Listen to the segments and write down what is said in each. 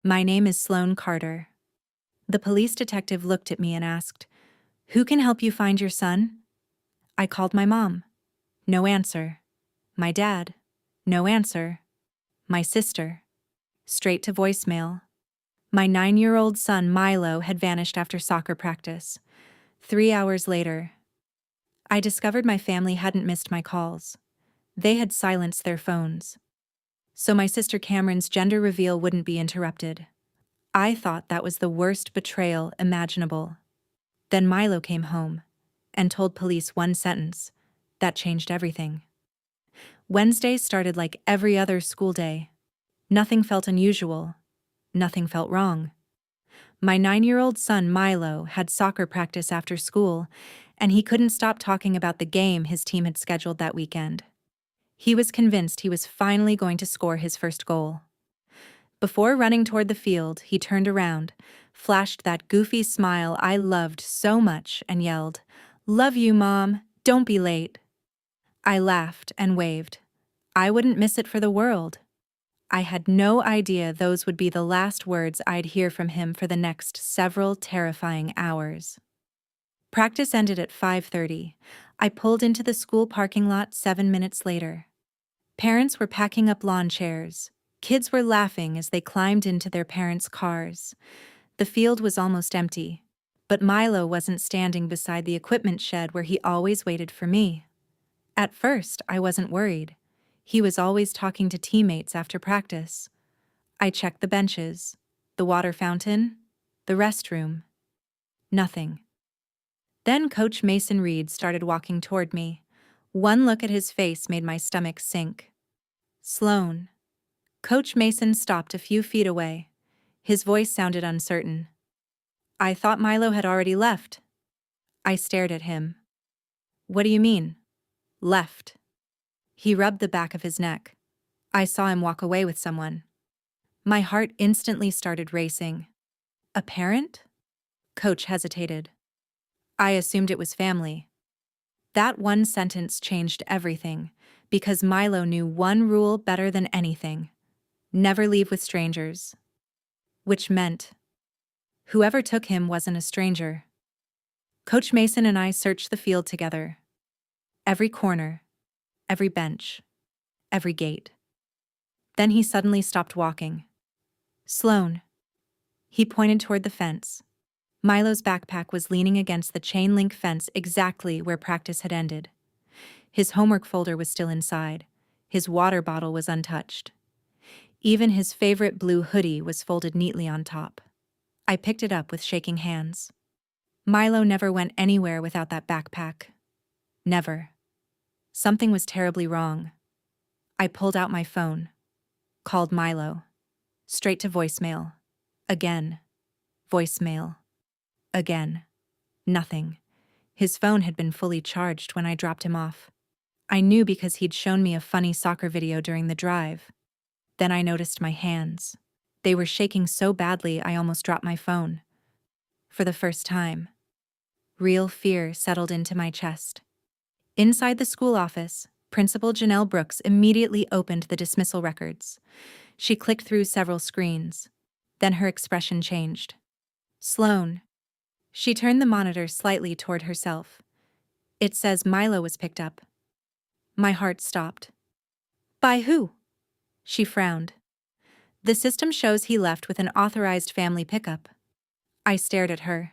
My name is Sloane Carter. The police detective looked at me and asked, "Who can help you find your son?" I called my mom. No answer. My dad. No answer. My sister. Straight to voicemail. My 9-year-old son Milo had vanished after soccer practice. 3 hours later, I discovered my family hadn't missed my calls. They had silenced their phones. So my sister Cameron's gender reveal wouldn't be interrupted. I thought that was the worst betrayal imaginable. Then Milo came home and told police one sentence. That changed everything. Wednesday started like every other school day. Nothing felt unusual. Nothing felt wrong. My 9-year-old son Milo had soccer practice after school, and he couldn't stop talking about the game his team had scheduled that weekend. He was convinced he was finally going to score his first goal. Before running toward the field, he turned around, flashed that goofy smile I loved so much, and yelled, "Love you, Mom. Don't be late." I laughed and waved. I wouldn't miss it for the world. I had no idea those would be the last words I'd hear from him for the next several terrifying hours. Practice ended at 5:30. I pulled into the school parking lot 7 minutes later. Parents were packing up lawn chairs. Kids were laughing as they climbed into their parents' cars. The field was almost empty, but Milo wasn't standing beside the equipment shed where he always waited for me. At first, I wasn't worried. He was always talking to teammates after practice. I checked the benches, the water fountain, the restroom. Nothing. Then Coach Mason Reed started walking toward me. One look at his face made my stomach sink. "Sloane." Coach Mason stopped a few feet away. His voice sounded uncertain. "I thought Milo had already left." I stared at him. "What do you mean, left?" He rubbed the back of his neck. "I saw him walk away with someone." My heart instantly started racing. "A parent?" Coach hesitated. "I assumed it was family." That one sentence changed everything, because Milo knew one rule better than anything: never leave with strangers. Which meant whoever took him wasn't a stranger. Coach Mason and I searched the field together. Every corner, every bench, every gate. Then he suddenly stopped walking. "Sloane." He pointed toward the fence. Milo's backpack was leaning against the chain-link fence exactly where practice had ended. His homework folder was still inside. His water bottle was untouched. Even his favorite blue hoodie was folded neatly on top. I picked it up with shaking hands. Milo never went anywhere without that backpack. Never. Something was terribly wrong. I pulled out my phone. Called Milo. Straight to voicemail. Again. Voicemail. Again. Nothing. His phone had been fully charged when I dropped him off. I knew because he'd shown me a funny soccer video during the drive. Then I noticed my hands. They were shaking so badly I almost dropped my phone. For the first time, real fear settled into my chest. Inside the school office, Principal Janelle Brooks immediately opened the dismissal records. She clicked through several screens. Then her expression changed. "Sloane." She turned the monitor slightly toward herself. "It says Milo was picked up." My heart stopped. "By who?" She frowned. "The system shows he left with an authorized family pickup." I stared at her.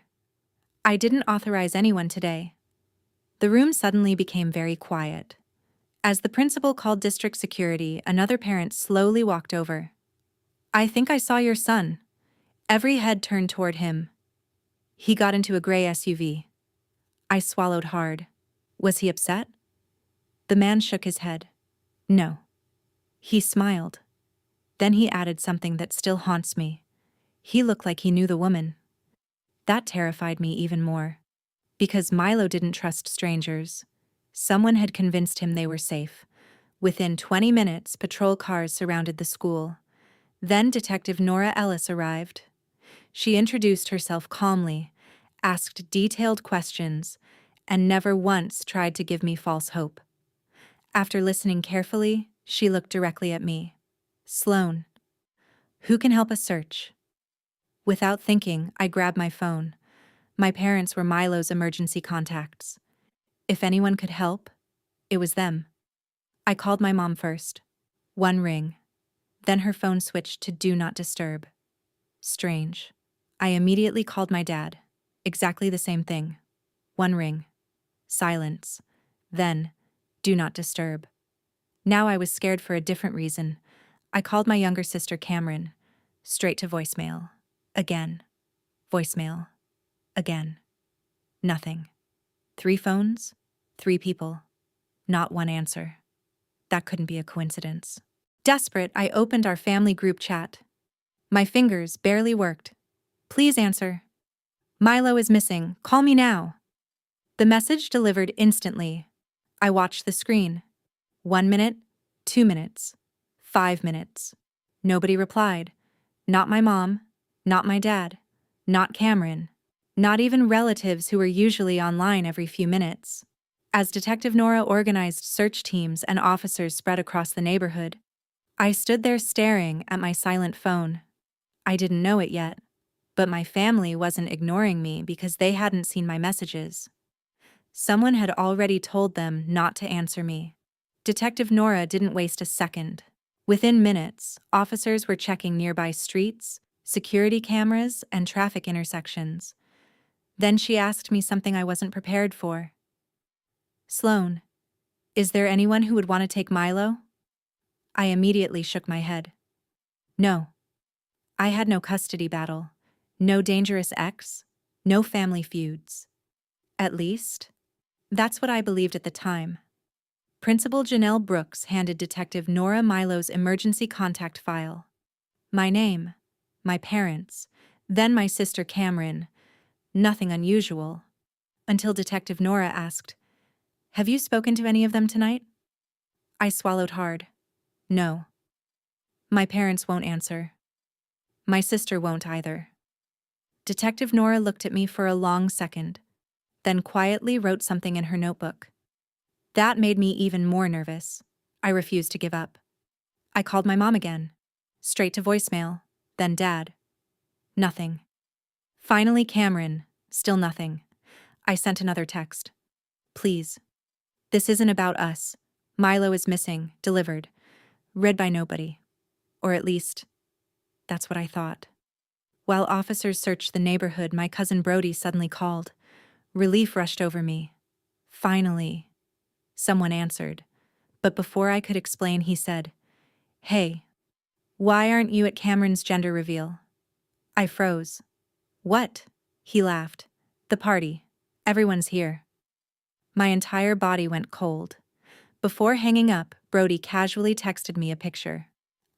"I didn't authorize anyone today." The room suddenly became very quiet. As the principal called district security, another parent slowly walked over. "I think I saw your son." Every head turned toward him. He got into a gray SUV. I swallowed hard. Was he upset? The man shook his head. No. He smiled. Then he added something that still haunts me. He looked like he knew the woman. That terrified me even more. Because Milo didn't trust strangers. Someone had convinced him they were safe. Within 20 minutes, patrol cars surrounded the school. Then Detective Nora Ellis arrived. She introduced herself calmly, asked detailed questions, and never once tried to give me false hope. After listening carefully, she looked directly at me. "Sloane, who can help us search?" Without thinking, I grabbed my phone. My parents were Milo's emergency contacts. If anyone could help, it was them. I called my mom first. One ring. Then her phone switched to Do Not Disturb. Strange. I immediately called my dad. Exactly the same thing. One ring. Silence. Then, Do Not Disturb. Now I was scared for a different reason. I called my younger sister Cameron. Straight to voicemail. Again. Voicemail. Again. Nothing. 3 phones? 3 people. Not one answer. That couldn't be a coincidence. Desperate, I opened our family group chat. My fingers barely worked. Please answer. Milo is missing. Call me now. The message delivered instantly. I watched the screen. 1 minute, 2 minutes, 5 minutes. Nobody replied. Not my mom, not my dad, not Cameron, not even relatives who were usually online every few minutes. As Detective Nora organized search teams and officers spread across the neighborhood, I stood there staring at my silent phone. I didn't know it yet, but my family wasn't ignoring me because they hadn't seen my messages. Someone had already told them not to answer me. Detective Nora didn't waste a second. Within minutes, officers were checking nearby streets, security cameras, and traffic intersections. Then she asked me something I wasn't prepared for. Sloan, is there anyone who would want to take Milo? I immediately shook my head. No. I had no custody battle, no dangerous ex, no family feuds. At least, that's what I believed at the time. Principal Janelle Brooks handed Detective Nora Milo's emergency contact file. My name, my parents, then my sister Cameron. Nothing unusual. Until Detective Nora asked, "Have you spoken to any of them tonight?" I swallowed hard. No. My parents won't answer. My sister won't either. Detective Nora looked at me for a long second, then quietly wrote something in her notebook. That made me even more nervous. I refused to give up. I called my mom again. Straight to voicemail, then Dad. Nothing. Finally Cameron, still nothing. I sent another text. Please. This isn't about us. Milo is missing, delivered. Read by nobody. Or at least, that's what I thought. While officers searched the neighborhood, my cousin Brody suddenly called. Relief rushed over me. Finally. Someone answered. But before I could explain, he said, "Hey, why aren't you at Cameron's gender reveal?" I froze. What? He laughed. The party. Everyone's here. My entire body went cold. Before hanging up, Brody casually texted me a picture.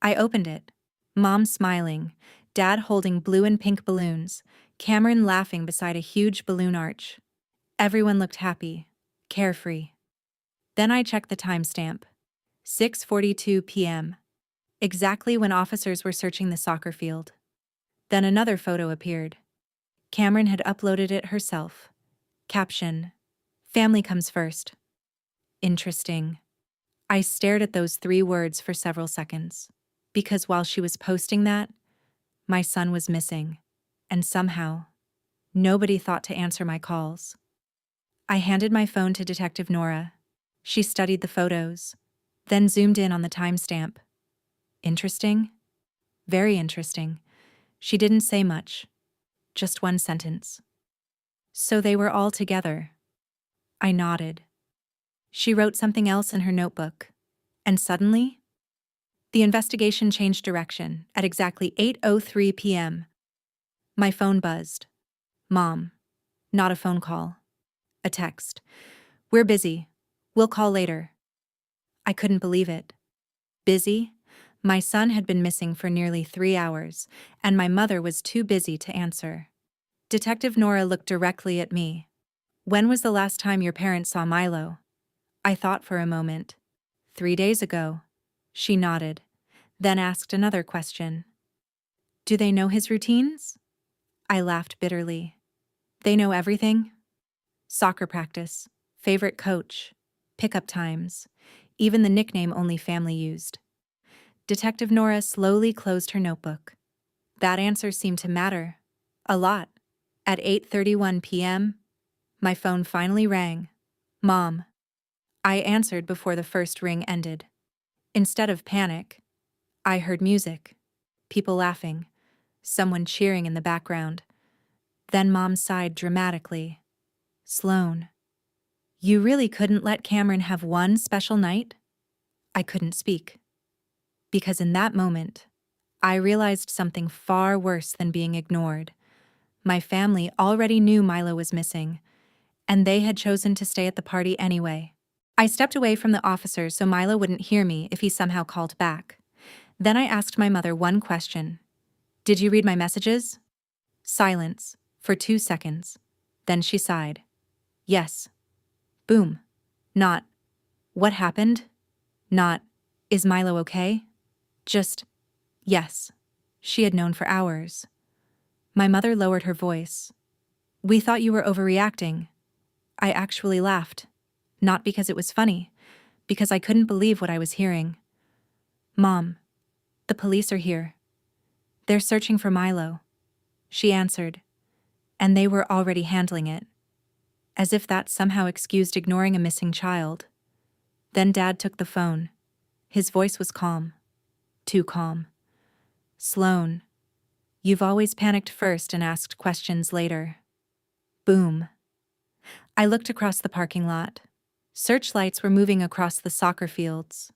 I opened it. Mom smiling, Dad holding blue and pink balloons, Cameron laughing beside a huge balloon arch. Everyone looked happy, carefree. Then I checked the timestamp. 6:42 p.m. Exactly when officers were searching the soccer field. Then another photo appeared. Cameron had uploaded it herself. Caption: Family comes first. Interesting. I stared at those 3 words for several seconds. Because while she was posting that, my son was missing. And somehow, nobody thought to answer my calls. I handed my phone to Detective Nora. She studied the photos, then zoomed in on the timestamp. Interesting? Very interesting. She didn't say much. Just one sentence. So they were all together. I nodded. She wrote something else in her notebook. And suddenly, the investigation changed direction at exactly 8:03 p.m. My phone buzzed. Mom. Not a phone call. A text. We're busy. We'll call later. I couldn't believe it. Busy? My son had been missing for nearly 3 hours, and my mother was too busy to answer. Detective Nora looked directly at me. When was the last time your parents saw Milo? I thought for a moment. 3 days ago. She nodded, then asked another question. Do they know his routines? I laughed bitterly. They know everything? Soccer practice, favorite coach, pickup times, even the nickname only family used. Detective Nora slowly closed her notebook. That answer seemed to matter. A lot. At 8:31 p.m., my phone finally rang. Mom. I answered before the first ring ended. Instead of panic, I heard music. People laughing. Someone cheering in the background. Then Mom sighed dramatically. Sloan. You really couldn't let Cameron have one special night? I couldn't speak. Because in that moment, I realized something far worse than being ignored. My family already knew Milo was missing, and they had chosen to stay at the party anyway. I stepped away from the officers so Milo wouldn't hear me if he somehow called back. Then I asked my mother one question. Did you read my messages? Silence, for 2 seconds. Then she sighed. Yes. Boom. Not, what happened? Not, is Milo okay? Just, yes. She had known for hours. My mother lowered her voice. We thought you were overreacting. I actually laughed. Not because it was funny, because I couldn't believe what I was hearing. Mom, the police are here. They're searching for Milo. She answered. And they were already handling it. As if that somehow excused ignoring a missing child. Then Dad took the phone. His voice was calm. Too calm. Sloan, you've always panicked first and asked questions later. Boom. I looked across the parking lot. Searchlights were moving across the soccer fields.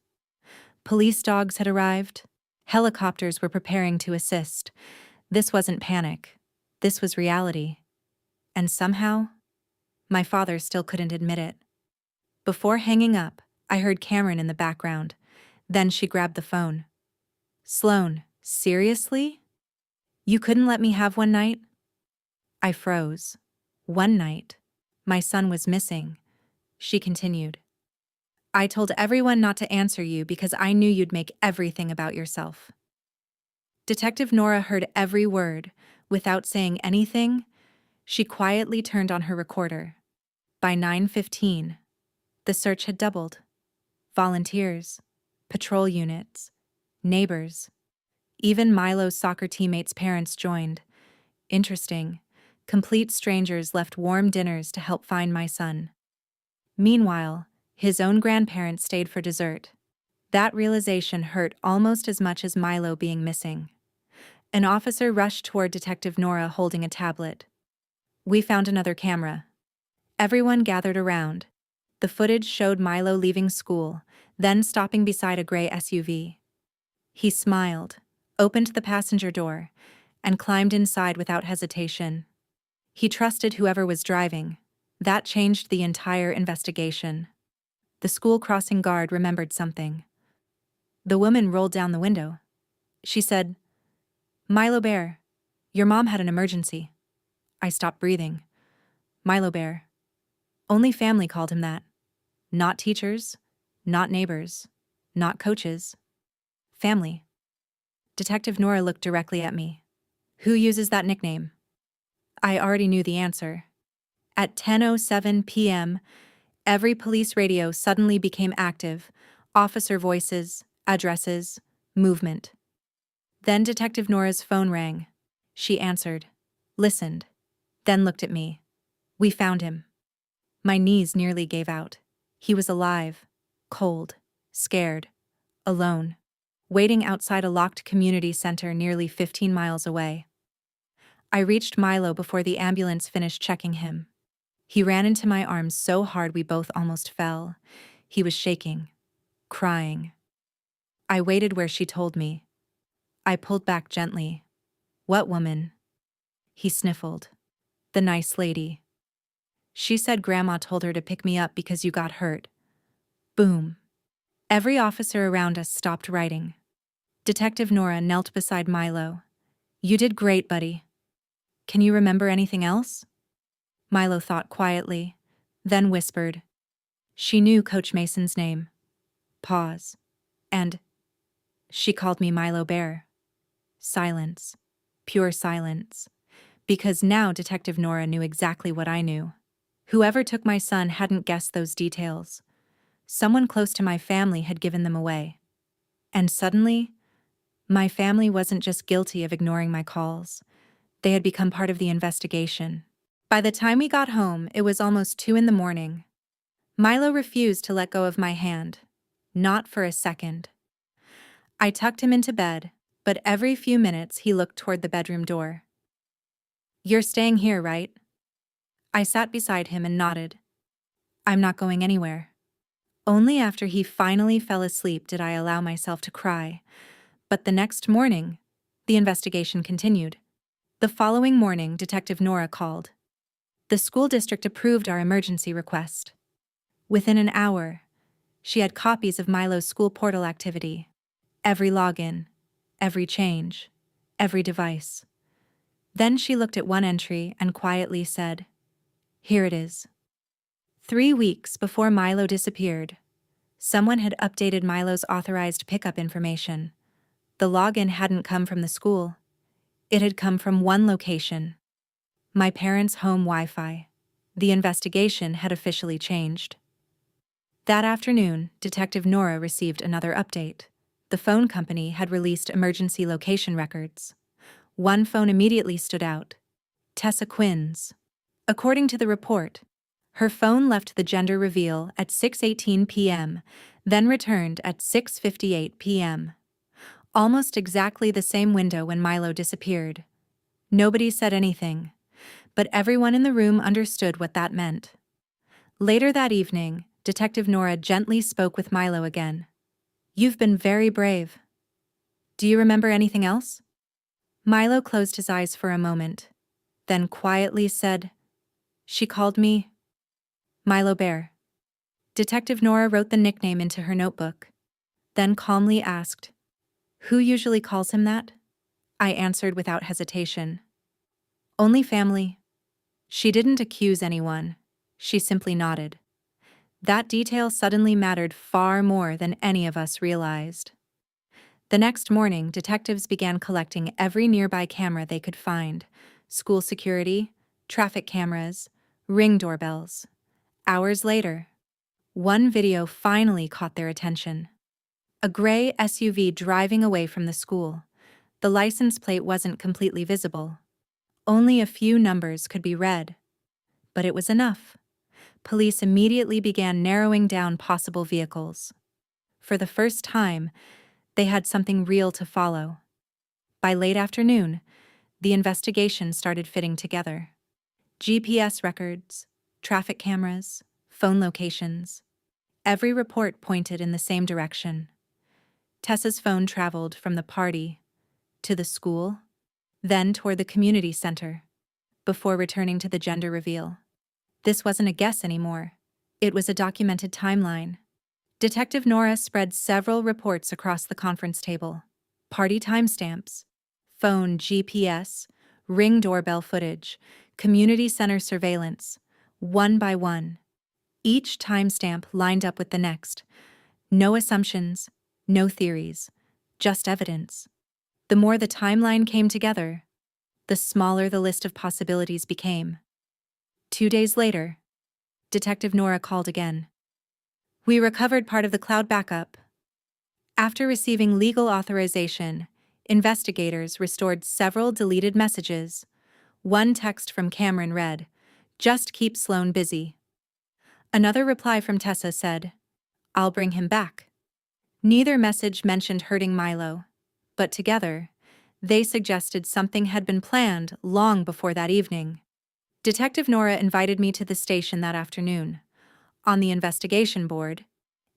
Police dogs had arrived. Helicopters were preparing to assist. This wasn't panic. This was reality. And somehow, my father still couldn't admit it. Before hanging up, I heard Cameron in the background. Then she grabbed the phone. Sloan, seriously? You couldn't let me have one night? I froze. One night. My son was missing. She continued. I told everyone not to answer you because I knew you'd make everything about yourself. Detective Nora heard every word. Without saying anything, she quietly turned on her recorder. By 9:15, the search had doubled. Volunteers, patrol units, neighbors. Even Milo's soccer teammates' parents joined. Interesting. Complete strangers left warm dinners to help find my son. Meanwhile, his own grandparents stayed for dessert. That realization hurt almost as much as Milo being missing. An officer rushed toward Detective Nora holding a tablet. We found another camera. Everyone gathered around. The footage showed Milo leaving school, then stopping beside a gray SUV. He smiled, opened the passenger door, and climbed inside without hesitation. He trusted whoever was driving. That changed the entire investigation. The school crossing guard remembered something. The woman rolled down the window. She said, Milo Bear, your mom had an emergency. I stopped breathing. Milo Bear. Only family called him that. Not teachers, not neighbors, not coaches. Family. Detective Nora looked directly at me. Who uses that nickname? I already knew the answer. At 10:07 p.m., every police radio suddenly became active. Officer voices, addresses, movement. Then Detective Nora's phone rang. She answered, listened, then looked at me. We found him. My knees nearly gave out. He was alive, cold, scared, alone, waiting outside a locked community center nearly 15 miles away. I reached Milo before the ambulance finished checking him. He ran into my arms so hard we both almost fell. He was shaking, crying. I waited where she told me. I pulled back gently. What woman? He sniffled. The nice lady. She said Grandma told her to pick me up because you got hurt. Boom. Every officer around us stopped writing. Detective Nora knelt beside Milo. You did great, buddy. Can you remember anything else? Milo thought quietly, then whispered. She knew Coach Mason's name. Pause. And she called me Milo Bear. Silence. Pure silence. Because now Detective Nora knew exactly what I knew. Whoever took my son hadn't guessed those details. Someone close to my family had given them away. And suddenly, my family wasn't just guilty of ignoring my calls. They had become part of the investigation. By the time we got home, it was almost 2 in the morning. Milo refused to let go of my hand. Not for a second. I tucked him into bed, but every few minutes he looked toward the bedroom door. "You're staying here, right?" I sat beside him and nodded. "I'm not going anywhere." Only after he finally fell asleep did I allow myself to cry. But the next morning, the investigation continued. The following morning, Detective Nora called. The school district approved our emergency request. Within an hour, she had copies of Milo's school portal activity. Every login, every change, every device. Then she looked at one entry and quietly said, "Here it is." 3 weeks before Milo disappeared, someone had updated Milo's authorized pickup information. The login hadn't come from the school. It had come from one location: my parents' home Wi-Fi. The investigation had officially changed. That afternoon, Detective Nora received another update. The phone company had released emergency location records. One phone immediately stood out: Tessa Quinn's. According to the report, her phone left the gender reveal at 6:18 p.m., then returned at 6:58 p.m. Almost exactly the same window when Milo disappeared. Nobody said anything, but everyone in the room understood what that meant. Later that evening, Detective Nora gently spoke with Milo again. "You've been very brave. Do you remember anything else?" Milo closed his eyes for a moment, then quietly said, "She called me Milo Bear." Detective Nora wrote the nickname into her notebook, then calmly asked, "Who usually calls him that?" I answered without hesitation, "Only family." She didn't accuse anyone. She simply nodded. That detail suddenly mattered far more than any of us realized. The next morning, detectives began collecting every nearby camera they could find: school security, traffic cameras, Ring doorbells. Hours later, one video finally caught their attention. A gray SUV driving away from the school. The license plate wasn't completely visible. Only a few numbers could be read. But it was enough. Police immediately began narrowing down possible vehicles. For the first time, they had something real to follow. By late afternoon, the investigation started fitting together. GPS records, traffic cameras, phone locations. Every report pointed in the same direction. Tessa's phone traveled from the party to the school, then toward the community center, before returning to the gender reveal. This wasn't a guess anymore. It was a documented timeline. Detective Nora spread several reports across the conference table: party timestamps, phone GPS, Ring doorbell footage, community center surveillance, one by one. Each timestamp lined up with the next. No assumptions, no theories, just evidence. The more the timeline came together, the smaller the list of possibilities became. 2 days later, Detective Nora called again. "We recovered part of the cloud backup." After receiving legal authorization, investigators restored several deleted messages. One text from Cameron read, "Just keep Sloan busy." Another reply from Tessa said, "I'll bring him back." Neither message mentioned hurting Milo, but together, they suggested something had been planned long before that evening. Detective Nora invited me to the station that afternoon. On the investigation board,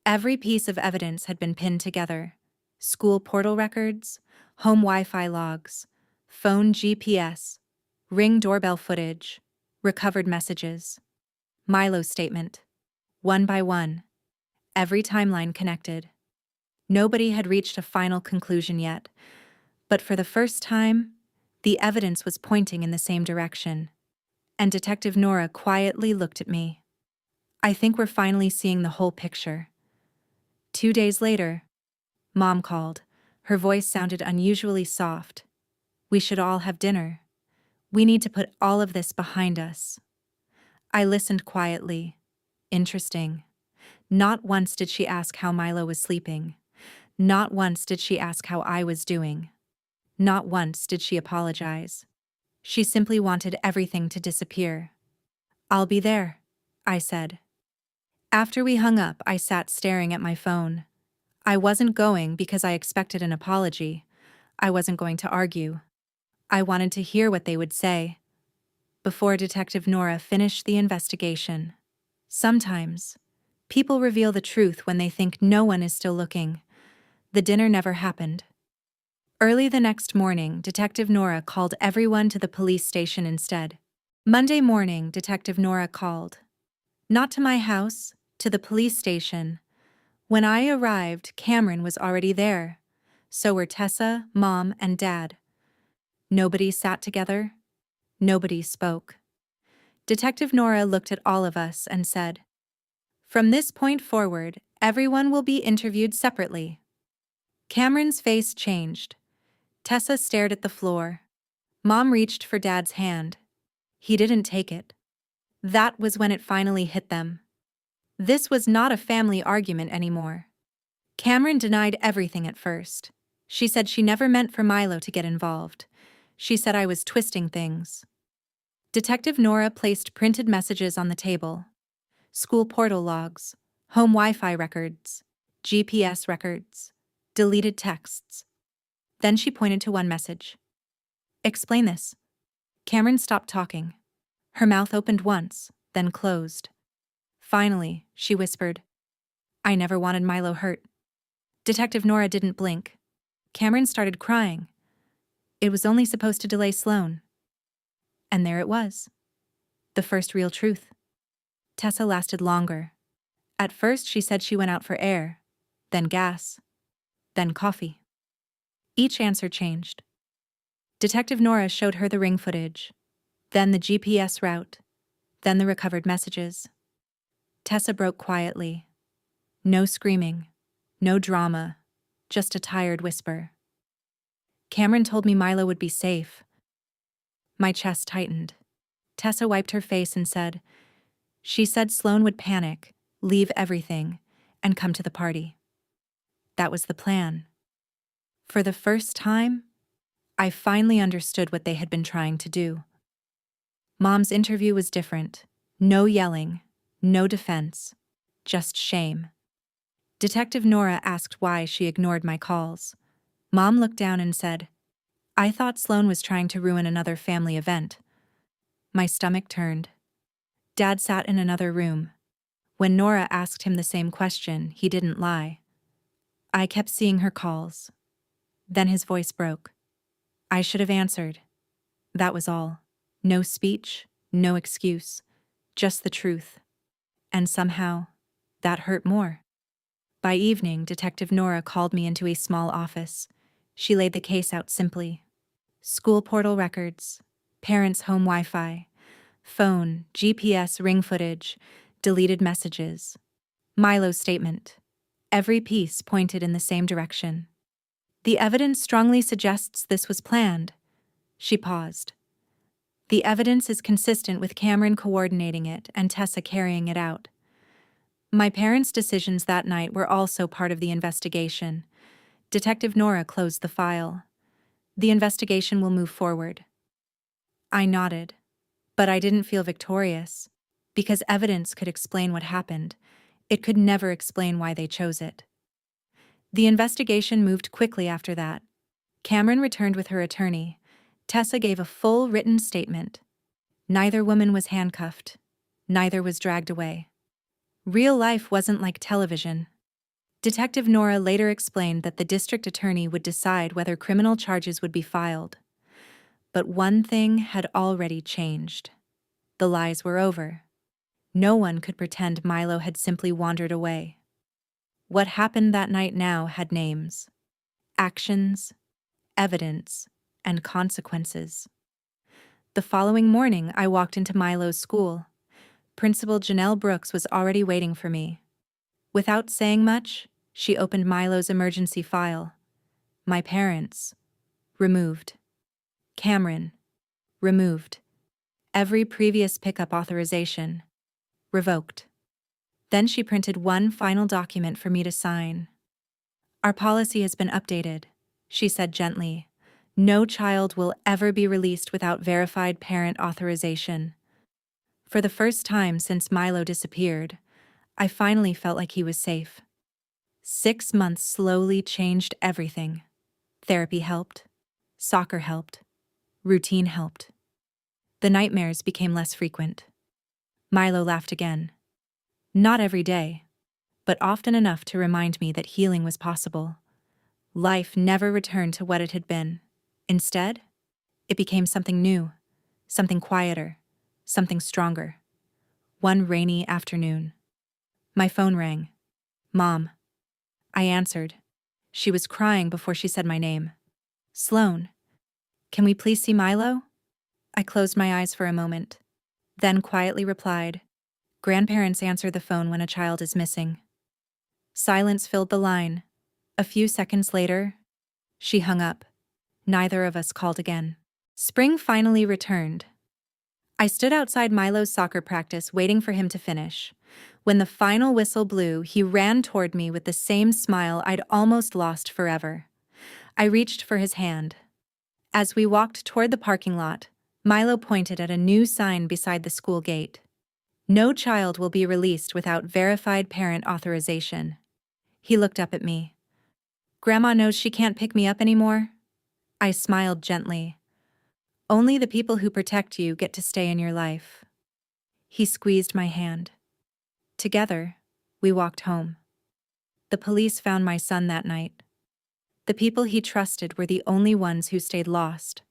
every piece of evidence had been pinned together: school portal records, home Wi-Fi logs, phone GPS, Ring doorbell footage, recovered messages, Milo's statement. One by one, every timeline connected. Nobody had reached a final conclusion yet, but for the first time, the evidence was pointing in the same direction. And Detective Nora quietly looked at me. "I think we're finally seeing the whole picture." 2 days later, Mom called. Her voice sounded unusually soft. "We should all have dinner. We need to put all of this behind us." I listened quietly. Interesting. Not once did she ask how Milo was sleeping. Not once did she ask how I was doing. Not once did she apologize. She simply wanted everything to disappear. "I'll be there," I said. After we hung up, I sat staring at my phone. I wasn't going because I expected an apology. I wasn't going to argue. I wanted to hear what they would say. Before Detective Nora finished the investigation. Sometimes, people reveal the truth when they think no one is still looking. The dinner never happened. Early the next morning, Detective Nora called everyone to the police station instead. Monday morning, Detective Nora called. Not to my house, to the police station. When I arrived, Cameron was already there. So were Tessa, Mom, and Dad. Nobody sat together. Nobody spoke. Detective Nora looked at all of us and said, "From this point forward, everyone will be interviewed separately." Cameron's face changed. Tessa stared at the floor. Mom reached for Dad's hand. He didn't take it. That was when it finally hit them. This was not a family argument anymore. Cameron denied everything at first. She said she never meant for Milo to get involved. She said I was twisting things. Detective Nora placed printed messages on the table. School portal logs, home Wi-Fi records, GPS records, deleted texts. Then she pointed to one message. "Explain this." Cameron stopped talking. Her mouth opened once, then closed. Finally, she whispered, "I never wanted Milo hurt." Detective Nora didn't blink. Cameron started crying. It was only supposed to delay Sloan. And there it was. The first real truth. Tessa lasted longer. At first she said she went out for air, then gas, then coffee. Each answer changed. Detective Nora showed her the ring footage, then the GPS route, then the recovered messages. Tessa broke quietly. No screaming, no drama, just a tired whisper. "Cameron told me Milo would be safe." My chest tightened. Tessa wiped her face and said, "She said Sloan would panic, leave everything, and come to the party." That was the plan. For the first time, I finally understood what they had been trying to do. Mom's interview was different. No yelling, no defense, just shame. Detective Nora asked why she ignored my calls. Mom looked down and said, "I thought Sloan was trying to ruin another family event." My stomach turned. Dad sat in another room. When Nora asked him the same question, he didn't lie. I kept seeing her calls. Then his voice broke. I should have answered. That was all. No speech, no excuse, just the truth. And somehow, that hurt more. By evening, Detective Nora called me into a small office. She laid the case out simply. School portal records, parents' home Wi-Fi, phone, GPS ring footage, deleted messages. Milo's statement. Every piece pointed in the same direction. "The evidence strongly suggests this was planned." She paused. "The evidence is consistent with Cameron coordinating it and Tessa carrying it out." My parents' decisions that night were also part of the investigation. Detective Nora closed the file. "The investigation will move forward." I nodded, but I didn't feel victorious. Because evidence could explain what happened, it could never explain why they chose it. The investigation moved quickly after that. Cameron returned with her attorney. Tessa gave a full written statement. Neither woman was handcuffed. Neither was dragged away. Real life wasn't like television. Detective Nora later explained that the district attorney would decide whether criminal charges would be filed. But one thing had already changed. The lies were over. No one could pretend Milo had simply wandered away. What happened that night now had names, actions, evidence, and consequences. The following morning, I walked into Milo's school. Principal Janelle Brooks was already waiting for me. Without saying much, she opened Milo's emergency file. My parents, removed. Cameron, removed. Every previous pickup authorization, revoked. Then she printed one final document for me to sign. "Our policy has been updated," she said gently. No child will ever be released without verified parent authorization. For the first time since Milo disappeared, I finally felt like he was safe. 6 months slowly changed everything. Therapy helped. Soccer helped. Routine helped. The nightmares became less frequent. Milo laughed again. Not every day, but often enough to remind me that healing was possible. Life never returned to what it had been. Instead, it became something new, something quieter, something stronger. One rainy afternoon, my phone rang. Mom. I answered. She was crying before she said my name. Sloan. Can we please see Milo? I closed my eyes for a moment, then quietly replied, Grandparents answer the phone when a child is missing. Silence filled the line. A few seconds later, she hung up. Neither of us called again. Spring finally returned. I stood outside Milo's soccer practice waiting for him to finish. When the final whistle blew, he ran toward me with the same smile I'd almost lost forever. I reached for his hand. As we walked toward the parking lot, Milo pointed at a new sign beside the school gate. No child will be released without verified parent authorization. He looked up at me. Grandma knows she can't pick me up anymore? I smiled gently. Only the people who protect you get to stay in your life. He squeezed my hand. Together, we walked home. The police found my son that night. The people he trusted were the only ones who stayed lost.